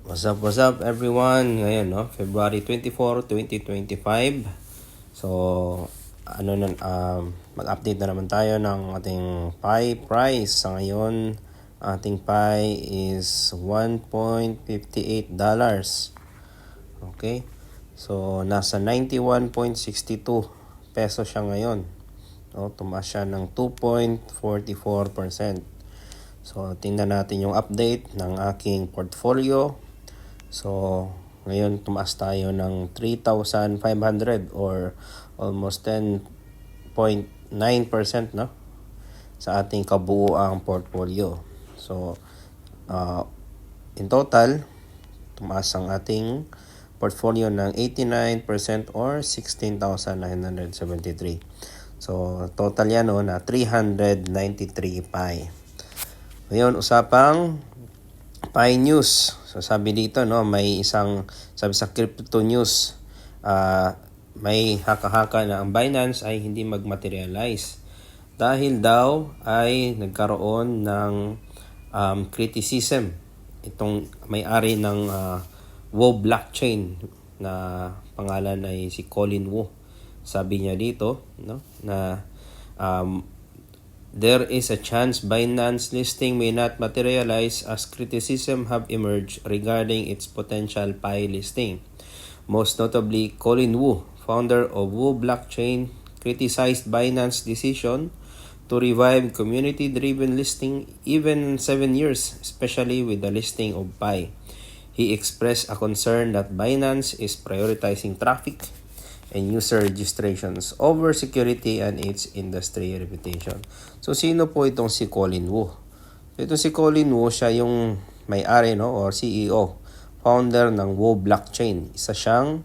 What's up everyone? Ngayon, no? February 24, 2025. So, mag-update na naman tayo ng ating pie price. Sa ngayon, ating pie is $1.58. Okay? So, nasa 91.62 peso siya ngayon. No? Tumaas siya ng 2.44%. So, tingnan natin yung update ng aking portfolio. So, ngayon tumaas tayo ng 3,500 or almost 10.9%, no? Sa ating kabuuang portfolio. So, in total, tumaas ang ating portfolio ng 89% or 16,973. So, total yan na 393 pie. Ngayon, usapang pie news. So sabi dito, no, sabi sa crypto news, may haka-haka na ang Binance ay hindi magmaterialize dahil daw ay nagkaroon ng criticism itong may-ari ng WoW blockchain na pangalan ay si Colin Wu. Sabi niya dito, no, na there is a chance Binance listing may not materialize as criticism have emerged regarding its potential pie listing. Most notably, Colin Wu, founder of Wu Blockchain, criticized Binance's decision to revive community-driven listing even 7 years, especially with the listing of Pi. He expressed a concern that Binance is prioritizing traffic and user registrations over security and its industry reputation. So, sino po itong si Colin Wu? Ito si Colin Wu, siya yung may-ari, no, or CEO, founder ng Wu Blockchain. Isa siyang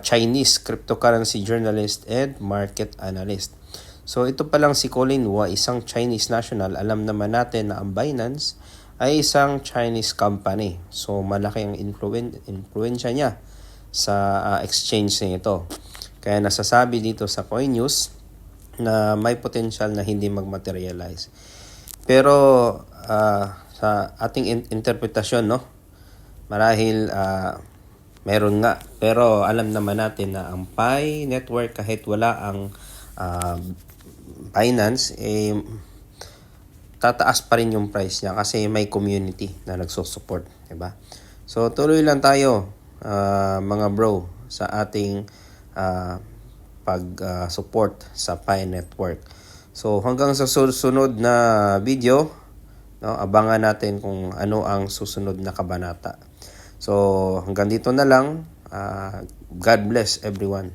Chinese cryptocurrency journalist and market analyst. So, ito palang si Colin Wu, isang Chinese national. Alam naman natin na ang Binance ay isang Chinese company. So, malaki ang influensya niya sa exchange na ito. Kaya nasasabi dito sa Coin News na may potential na hindi magmaterialize. Pero sa ating interpretasyon, no, marahil meron nga. Pero alam naman natin na ang Pi network, kahit wala ang Binance, tataas pa rin yung price niya kasi may community na nagsusupport, diba? So tuloy lang tayo mga bro sa ating pag-support sa Pi Network. So hanggang sa susunod na video, no, abangan natin kung ano ang susunod na kabanata. So hanggang dito na lang. God bless everyone.